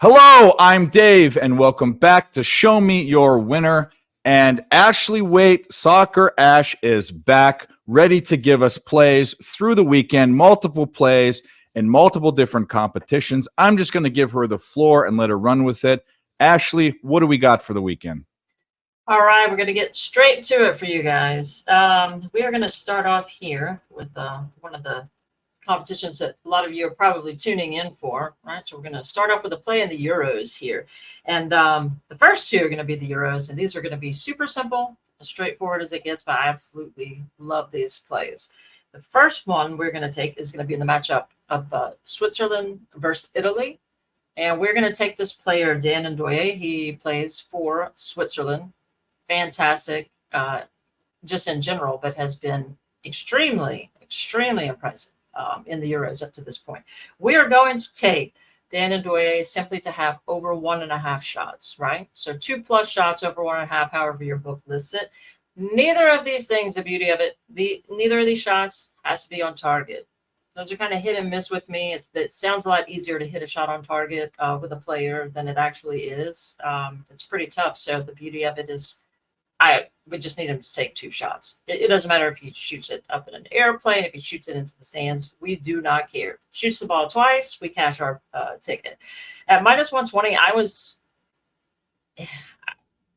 Hello, I'm Dave, and welcome back to Show Me Your Winner. And Ashley Waite, Soccer Ash, is back, ready to give us plays through the weekend, multiple plays in multiple different competitions. I'm just going to give her the floor and let her run with it. Ashley, what do we got for the weekend? All right, we're going to get straight to it for you guys. We are going to start off here with one of the competitions that a lot of you are probably tuning in for, right? So we're going to start off with a play in the Euros here. And the first two are going to be the Euros, and these are going to be super simple, as straightforward as it gets, but I absolutely love these plays. The first one we're going to take is going to be in the matchup of Switzerland versus Italy. And we're going to take this player, Dan Ndoye. He plays for Switzerland. Fantastic, just in general, but has been extremely impressive in the Euros up to this point. We are going to take Dan Ndoye simply to have over 1.5 shots, right? So 2+ shots over 1.5, however your book lists it. Neither of these things, the beauty of it, neither of these shots has to be on target. Those are kind of hit and miss with me. It sounds a lot easier to hit a shot on target with a player than it actually is. It's pretty tough. So the beauty of it is we just need him to take 2 shots. It doesn't matter if he shoots it up in an airplane, if he shoots it into the stands. We do not care. Shoots the ball twice, we cash our ticket. At -120, I was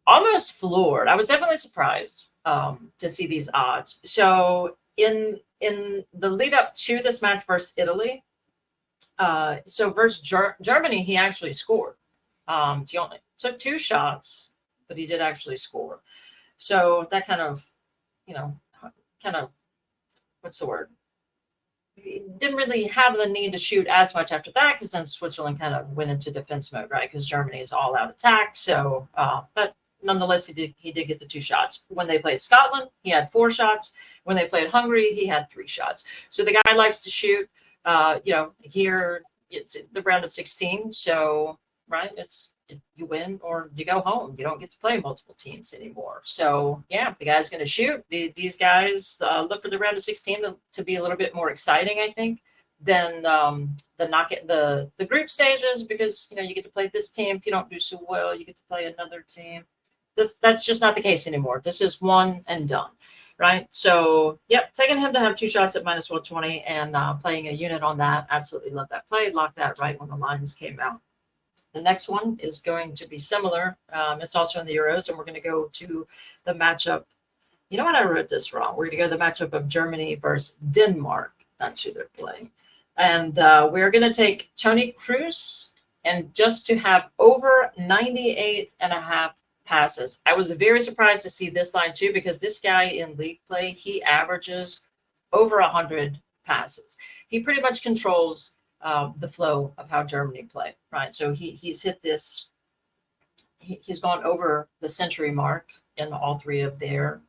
almost floored. I was definitely surprised to see these odds. So in the lead up to this match versus Italy, so versus Germany, he actually scored. He only took 2 shots, but he did actually score. So that kind of, what's the word? He didn't really have the need to shoot as much after that, because then Switzerland kind of went into defense mode, right? Because Germany is all out attack. So, but nonetheless, he did get the 2 shots. When they played Scotland, he had 4 shots. When they played Hungary, he had 3 shots. So the guy likes to shoot. Here it's the round of 16. So, right, you win or you go home. You don't get to play multiple teams anymore. So yeah, the guy's going to shoot. These guys look for the round of 16 to be a little bit more exciting, I think, than the group stages, because you get to play this team. If you don't do so well, you get to play another team. That's just not the case anymore. This is one and done, right? So yep, taking him to have 2 shots at -120 and playing a unit on that. Absolutely love that play. Locked that right when the lines came out. The next one is going to be similar. It's also in the Euros, and we're going to go to the matchup. You know what? I wrote this wrong. We're going to go to the matchup of Germany versus Denmark. That's who they're playing. And we're going to take Toni Kroos, and just to have over 98.5 passes. I was very surprised to see this line too, because this guy in league play, he averages over 100 passes. He pretty much controls the flow of how Germany play, right? So he's hit this. He's gone over the century mark in all 3 of their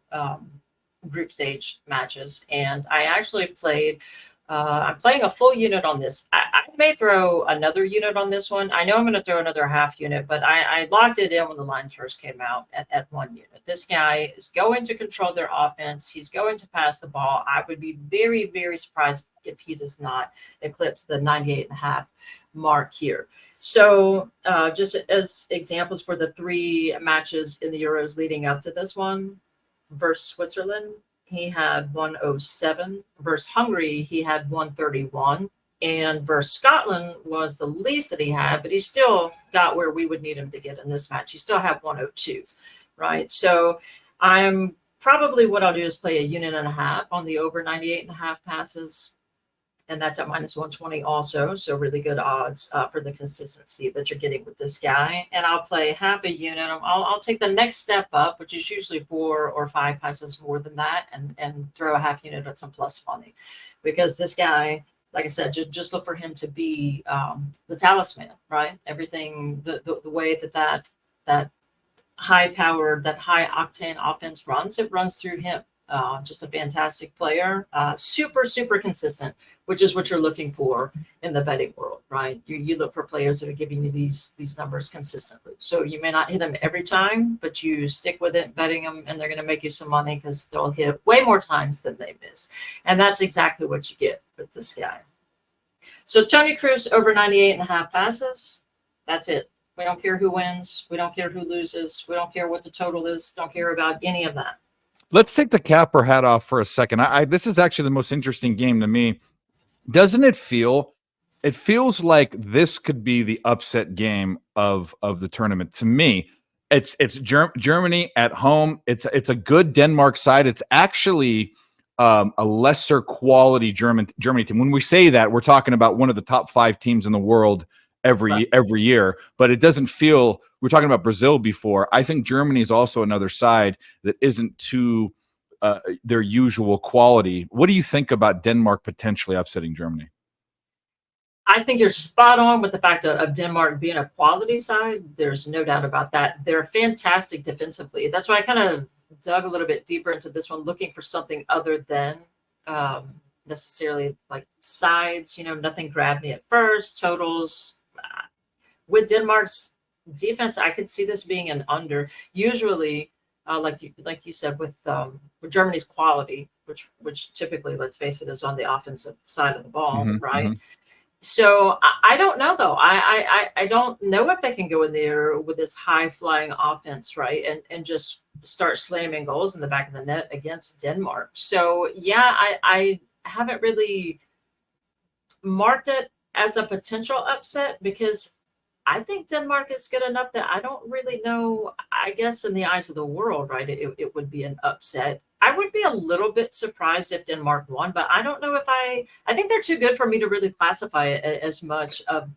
group stage matches, and I actually played. I'm playing a full unit on this. I may throw another unit on this one. I know I'm going to throw another half unit, but I locked it in when the lines first came out at 1 unit. This guy is going to control their offense. He's going to pass the ball. I would be very, very surprised if he does not eclipse the 98.5 mark here. So just as examples for the 3 matches in the Euros leading up to this one, versus Switzerland, he had 107. Versus Hungary, he had 131. And versus Scotland was the least that he had, but he still got where we would need him to get in this match. He still had 102, right? So I'm probably, what I'll do is play a unit and a half on the over 98.5 passes. And that's at -120 also. So really good odds for the consistency that you're getting with this guy. And I'll play half a unit. I'll take the next step up, which is usually 4 or 5 passes more than that, and throw a half unit at some plus money. Because this guy, like I said, just look for him to be the talisman, right? Everything, the way that high-powered, that high-octane offense runs, it runs through him. Just a fantastic player, super consistent, which is what you're looking for in the betting world, right? You look for players that are giving you these numbers consistently. So you may not hit them every time, but you stick with it, betting them, and they're going to make you some money because they'll hit way more times than they miss. And that's exactly what you get with this guy. So Toni Kroos over 98.5 passes. That's it. We don't care who wins. We don't care who loses. We don't care what the total is. Don't care about any of that. Let's take the cap or hat off for a second. This is actually the most interesting game to me. Doesn't it feel? It feels like this could be the upset game of the tournament. To me, it's Germany at home. It's a good Denmark side. It's actually a lesser quality Germany team. When we say that, we're talking about one of the top 5 teams in the world every year. But it doesn't feel. We're talking about Brazil before. I think Germany is also another side that isn't too their usual quality. What do you think about Denmark potentially upsetting Germany? I think you're spot on with the fact of Denmark being a quality side. There's no doubt about that. They're fantastic defensively. That's why I kind of dug a little bit deeper into this one, looking for something other than necessarily like sides. Nothing grabbed me at first. Totals. With Denmark's defense, I could see this being an under. Usually, like you said, with Germany's quality, which typically, let's face it, is on the offensive side of the ball, right? Mm-hmm. So I don't know though. I don't know if they can go in there with this high flying offense, right, and just start slamming goals in the back of the net against Denmark. So yeah, I haven't really marked it as a potential upset because I think Denmark is good enough that I don't really know. I guess in the eyes of the world, right, it would be an upset. I would be a little bit surprised if Denmark won, but I don't know if I think they're too good for me to really classify it as much of.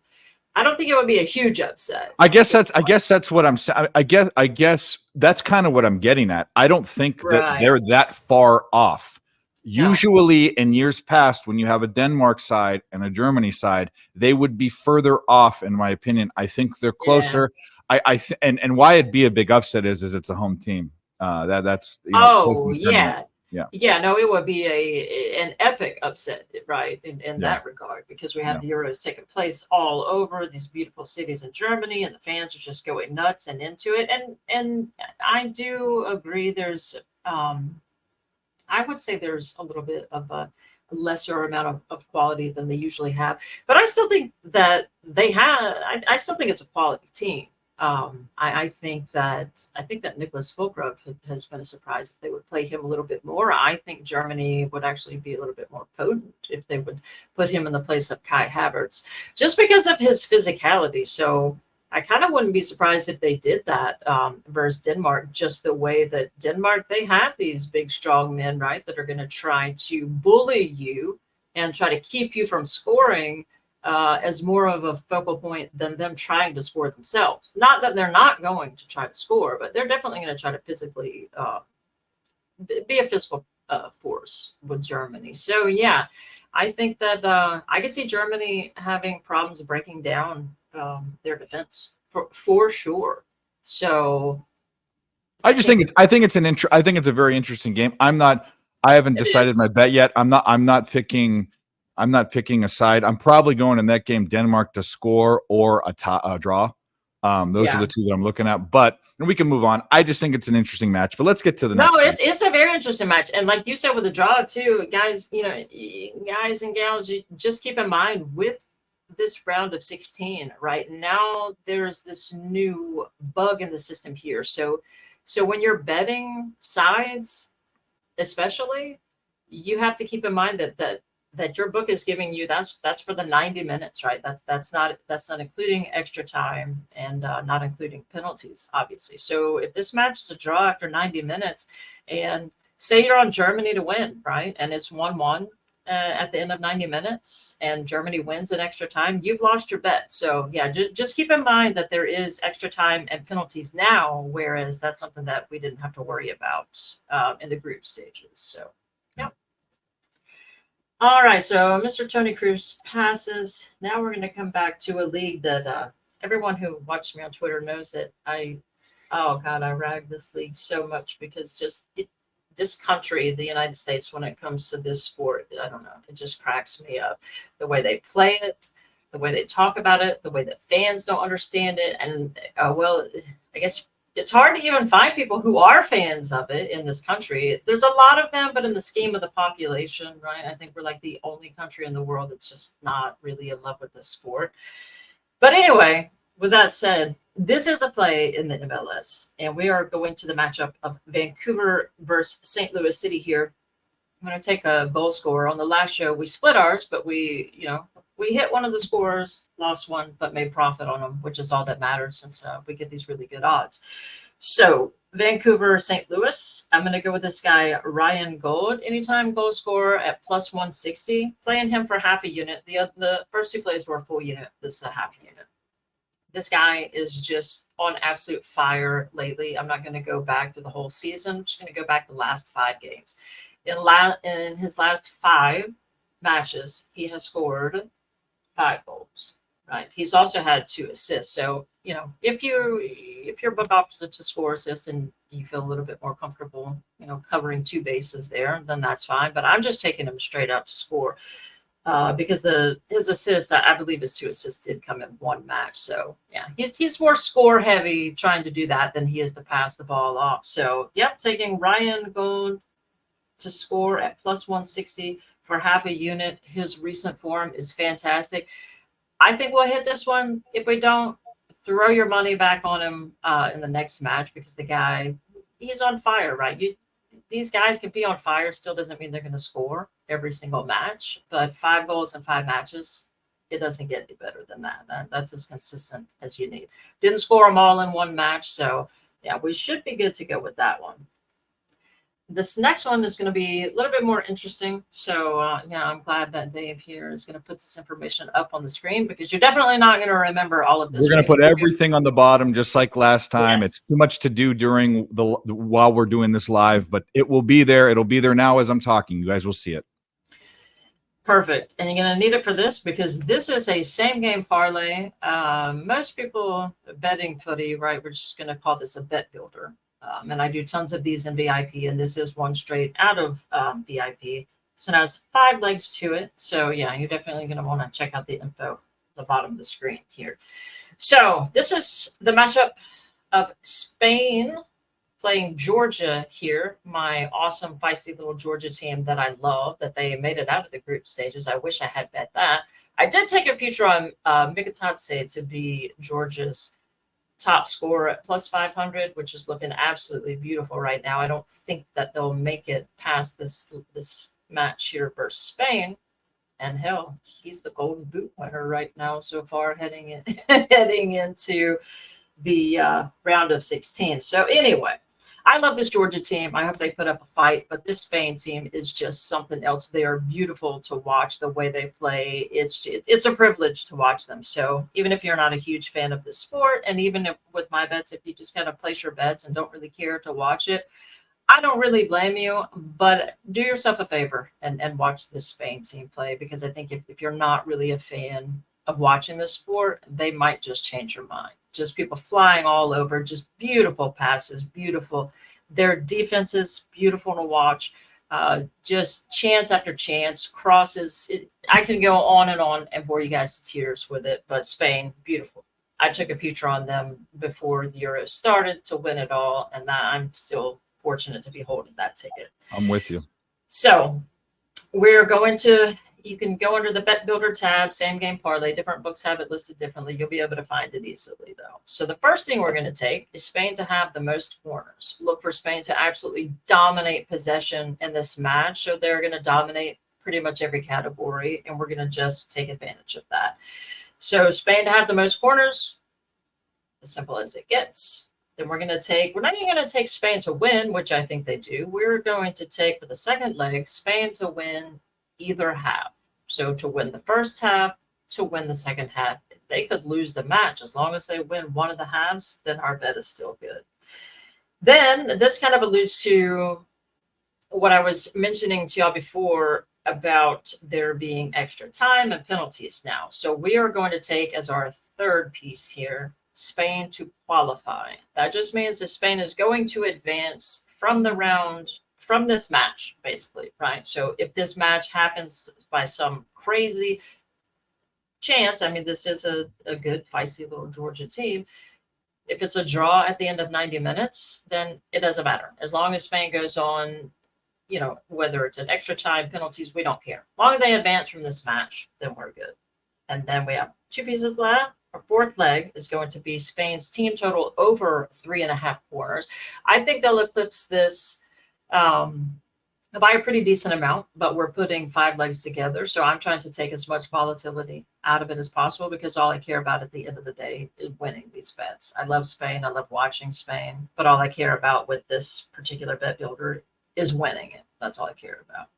I don't think it would be a huge upset. I guess that's what I'm saying. I guess that's kind of what I'm getting at. I don't think that they're that far off. Usually in years past, when you have a Denmark side and a Germany side, they would be further off, in my opinion. I think they're closer. Yeah. And why it'd be a big upset is it's a home team. That's yeah. No, it would be an epic upset, right? In that regard, because we have the Euros taking place all over these beautiful cities in Germany, and the fans are just going nuts and into it. And I do agree. There's I would say there's a little bit of a lesser amount of quality than they usually have, but I still think that they have. I still think it's a quality team. I think that Nicholas Fulkrug has been a surprise if they would play him a little bit more. I think Germany would actually be a little bit more potent if they would put him in the place of Kai Havertz, just because of his physicality. So I kind of wouldn't be surprised if they did that versus Denmark, just the way that Denmark, they have these big, strong men, right, that are going to try to bully you and try to keep you from scoring as more of a focal point than them trying to score themselves. Not that they're not going to try to score, but they're definitely going to try to physically be a physical force with Germany. So, yeah, I think that I can see Germany having problems breaking down their defense for sure. So I think it's a very interesting game. I haven't decided my bet yet. I'm not picking a side. I'm probably going in that game Denmark to score or a draw. Those are the two that I'm looking at. But we can move on. I just think it's an interesting match. But let's get to the next. No, it's a very interesting match, and like you said with the draw too, guys. Guys and gals, you just keep in mind with this round of 16 right now, there's this new bug in the system here. So when you're betting sides, especially, you have to keep in mind that your book is giving you that's for the 90 minutes, right? That's not including extra time and not including penalties, obviously. So if this match is a draw after 90 minutes, and say you're on Germany to win, right, and it's 1-1 at the end of 90 minutes, and Germany wins in extra time, you've lost your bet. So yeah, just keep in mind that there is extra time and penalties now, whereas that's something that we didn't have to worry about in the group stages. So yeah. All right, so Mr. Tony Cruz passes. Now we're going to come back to a league that everyone who watched me on Twitter knows that I rag this league so much because this country, the United States, when it comes to this sport, I don't know, it just cracks me up. The way they play it, the way they talk about it, the way that fans don't understand it. And, I guess it's hard to even find people who are fans of it in this country. There's a lot of them, but in the scheme of the population, right, I think we're like the only country in the world that's just not really in love with this sport. But anyway, with that said, this is a play in the MLS, and we are going to the matchup of Vancouver versus St. Louis City here. I'm going to take a goal scorer. On the last show, we split ours, but we hit one of the scores, lost one, but made profit on them, which is all that matters since we get these really good odds. So Vancouver, St. Louis, I'm going to go with this guy, Ryan Gold, anytime goal scorer at plus 160, playing him for half a unit. The first two plays were a full unit. This is a half unit. This guy is just on absolute fire lately. I'm not going to go back to the whole season. I'm just going to go back the last 5 games. In his last 5 matches, he has scored 5 goals. Right. He's also had 2 assists. So, if you're both opposite to score assists and you feel a little bit more comfortable, covering 2 bases there, then that's fine. But I'm just taking him straight out to score because his assist, I believe his 2 assists did come in 1 match. So, yeah, he's more score heavy trying to do that than he is to pass the ball off. So, yep, taking Ryan Gold to score at plus 160 for half a unit. His recent form is fantastic. I think we'll hit this one. If we don't, throw your money back on him in the next match because the guy, he's on fire, right? These guys can be on fire. Still doesn't mean they're going to score every single match. But 5 goals in 5 matches, it doesn't get any better than that. That's as consistent as you need. Didn't score them all in 1 match. So, yeah, we should be good to go with that one. This next one is going to be a little bit more interesting. So, I'm glad that Dave here is going to put this information up on the screen because you're definitely not going to remember all of this. We're going to put everything on the bottom, just like last time. Yes. It's too much to do during while we're doing this live, but it will be there. It'll be there now as I'm talking. You guys will see it. Perfect. And you're going to need it for this because this is a same game parlay. Most people betting footy, right? We're just going to call this a bet builder. And I do tons of these in VIP, and this is one straight out of VIP. So it has 5 legs to it. So, yeah, you're definitely going to want to check out the info at the bottom of the screen here. So this is the matchup of Spain playing Georgia here, my awesome, feisty little Georgia team that I love, that they made it out of the group stages. I wish I had bet that. I did take a future on Mikatadze to be Georgia's top scorer at plus 500, which is looking absolutely beautiful right now. I don't think that they'll make it past this match here versus Spain. And hell, he's the Golden Boot winner right now so far, heading into the round of 16. So anyway, I love this Georgia team. I hope they put up a fight, but this Spain team is just something else. They are beautiful to watch the way they play. It's a privilege to watch them. So even if you're not a huge fan of the sport, and even with my bets, if you just kind of place your bets and don't really care to watch it, I don't really blame you, but do yourself a favor and watch this Spain team play, because I think if you're not really a fan of watching this sport, they might just change your mind. Just people flying all over, just beautiful passes, beautiful. Their defense is beautiful to watch. Just chance after chance, crosses. I can go on and bore you guys to tears with it, but Spain, beautiful. I took a future on them before the Euros started to win it all, and I'm still fortunate to be holding that ticket. I'm with you. So you can go under the Bet Builder tab, same game parlay. Different books have it listed differently. You'll be able to find it easily, though. So the first thing we're going to take is Spain to have the most corners. Look for Spain to absolutely dominate possession in this match. So they're going to dominate pretty much every category, and we're going to just take advantage of that. So Spain to have the most corners, as simple as it gets. Then we're not even going to take Spain to win, which I think they do. We're going to take, for the second leg, Spain to win either half. So to win the first half, to win the second half. If they could lose the match, as long as they win one of the halves, then our bet is still good. Then this kind of alludes to what I was mentioning to y'all before about there being extra time and penalties now. So we are going to take as our third piece here, Spain to qualify. That just means that Spain is going to advance from this match, basically, right? So if this match happens by some crazy chance, I mean, this is a good, feisty little Georgia team. If it's a draw at the end of 90 minutes, then it doesn't matter. As long as Spain goes on, whether it's an extra time, penalties, we don't care. As long as they advance from this match, then we're good. And then we have 2 pieces left, our fourth leg is going to be Spain's team total over 3.5 corners. I think they'll eclipse this by a pretty decent amount, but we're putting 5 legs together. So I'm trying to take as much volatility out of it as possible, because all I care about at the end of the day is winning these bets. I love Spain. I love watching Spain, but all I care about with this particular bet builder is winning it. That's all I care about.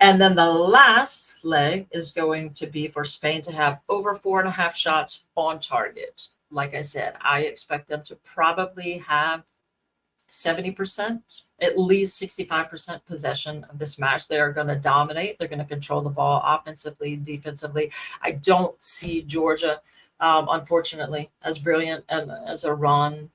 And then the last leg is going to be for Spain to have over 4.5 shots on target. Like I said, I expect them to probably have 70%, at least 65% possession of this match. They are going to dominate. They're going to control the ball offensively, defensively. I don't see Georgia, unfortunately, as brilliant as a run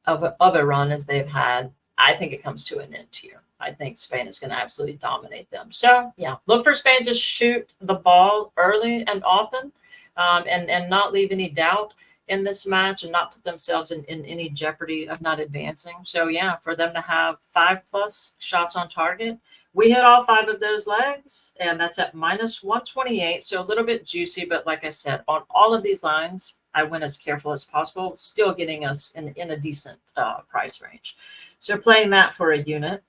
of a run as they've had. I think it comes to an end here. I think Spain is going to absolutely dominate them. So, yeah, look for Spain to shoot the ball early and often, and not leave any doubt in this match, and not put themselves in any jeopardy of not advancing. So, yeah, for them to have 5+ shots on target, we hit all 5 of those legs, and that's at -128. So a little bit juicy, but like I said, on all of these lines, I went as careful as possible, still getting us in a decent price range. So playing that for a unit.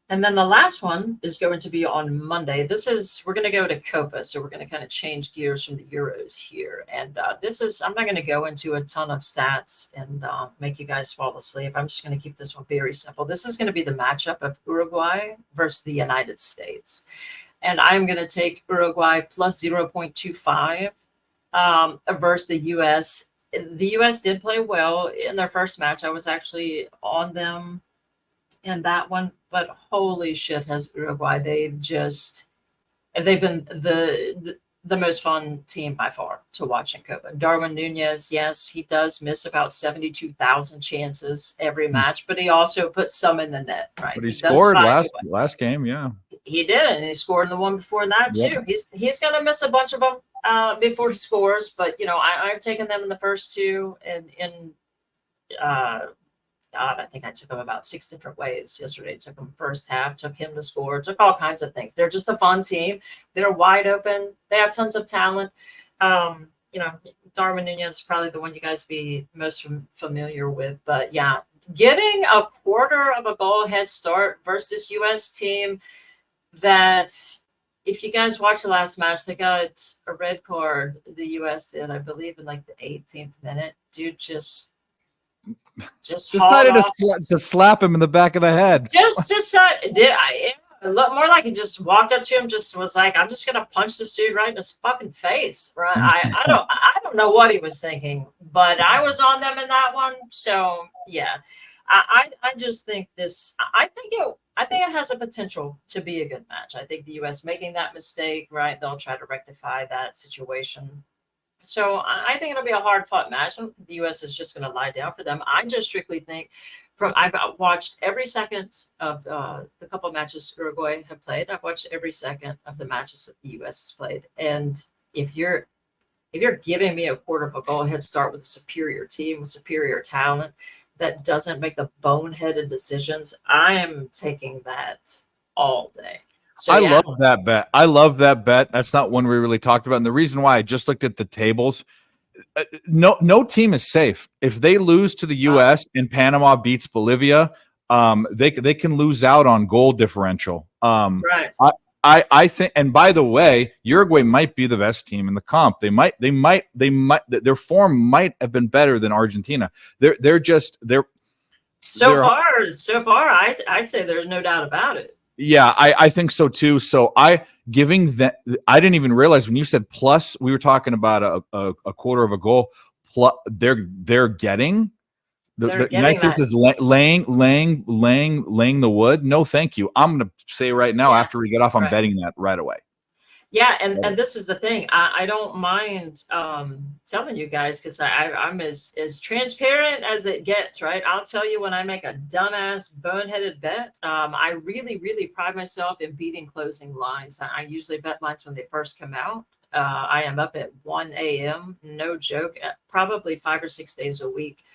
And then the last one is going to be on Monday. We're going to go to Copa. So we're going to kind of change gears from the Euros here. And I'm not going to go into a ton of stats and make you guys fall asleep. I'm just going to keep this one very simple. This is going to be the matchup of Uruguay versus the United States. And I'm going to take Uruguay plus 0.25 versus the U.S. The U.S. did play well in their first match. I was actually on them in that one, but holy shit has Uruguay. They've been the most fun team by far to watch in Copa. Darwin Nunez, yes, he does miss about 72,000 chances every match, but he also puts some in the net, right? But he scored last game, yeah. He did, and he scored in the one before that too. He's going to miss a bunch of them before he scores, but I've taken them in the first 2, and in God, I think I took him about 6 different ways yesterday. Took him first half, took him to score, took all kinds of things. They're just a fun team. They're wide open. They have tons of talent. Darwin Nunez is probably the one you guys be most familiar with. But yeah, getting a quarter of a goal head start versus U.S. team that, if you guys watch the last match, they got a red card. The U.S. did, I believe, in like the 18th minute. Dude just decided to slap him in the back of the head. It looked more like he just walked up to him, just was like, I'm just gonna punch this dude right in his fucking face. Right? I don't know what he was thinking, but I was on them in that one. So yeah, I just think I think it has a potential to be a good match. I think the U.S. making that mistake, right? They'll try to rectify that situation. So I think it'll be a hard-fought match. I don't think the U.S. is just going to lie down for them. I just strictly think I've watched every second of the couple of matches Uruguay have played. I've watched every second of the matches that the U.S. has played. And if you're giving me a quarter of a goal head start with a superior team, with superior talent that doesn't make the boneheaded decisions, I am taking that all day. So, I love that bet. That's not one we really talked about. And the reason why, I just looked at the tables. No team is safe. If they lose to the U.S. and Panama beats Bolivia, they can lose out on goal differential. Right. I think, and by the way, Uruguay might be the best team in the comp. They might. Their form might have been better than Argentina. So far, I'd say there's no doubt about it. Yeah, I think so too. So I didn't even realize when you said plus, we were talking about a quarter of a goal. Plus, they're getting the United States is laying the wood. No, thank you. I'm going to say right now, after we get off, I'm betting that right away. Yeah, and this is the thing. I don't mind telling you guys, because I'm as transparent as it gets, right? I'll tell you when I make a dumbass, boneheaded bet. I really, really pride myself in beating closing lines. I usually bet lines when they first come out. I am up at 1 a.m., no joke, probably 5 or 6 days a week.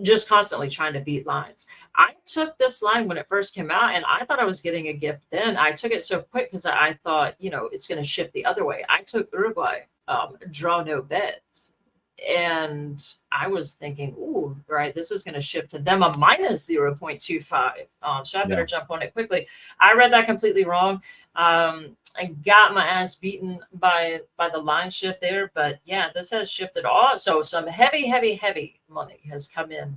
just constantly trying to beat lines. I took this line when it first came out, and I thought I was getting a gift then. I took it so quick because I thought, it's going to shift the other way. I took Uruguay, draw no bets. And I was thinking, ooh, right, this is going to shift to them a minus 0.25. So I better jump on it quickly. I read that completely wrong. I got my ass beaten by the line shift there, but yeah, this has shifted all. So some heavy money has come in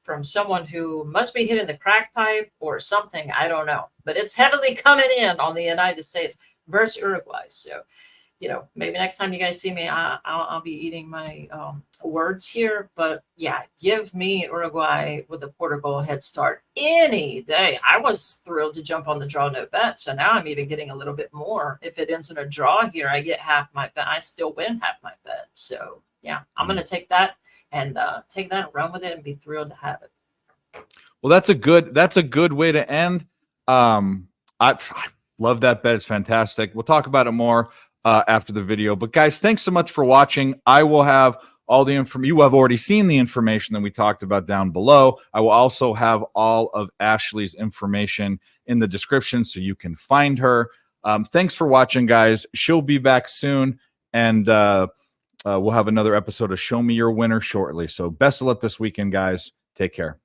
from someone who must be hitting the crack pipe or something. I don't know, but it's heavily coming in on the United States versus Uruguay. So, maybe next time you guys see me, I'll be eating my words here. But yeah, give me Uruguay with a quarter goal head start any day. I was thrilled to jump on the draw no bet. So now I'm even getting a little bit more. If it ends in a draw here, I get half my bet. I still win half my bet. So yeah, I'm going to take that and run with it and be thrilled to have it. Well, that's a good way to end. I love that bet. It's fantastic. We'll talk about it more after the video. But guys, thanks so much for watching. I will have all the information. You have already seen the information that we talked about down below. I will also have all of Ashley's information in the description so you can find her. Thanks for watching, guys. She'll be back soon, and we'll have another episode of Show Me Your Winner shortly. So best of luck this weekend, guys. Take care.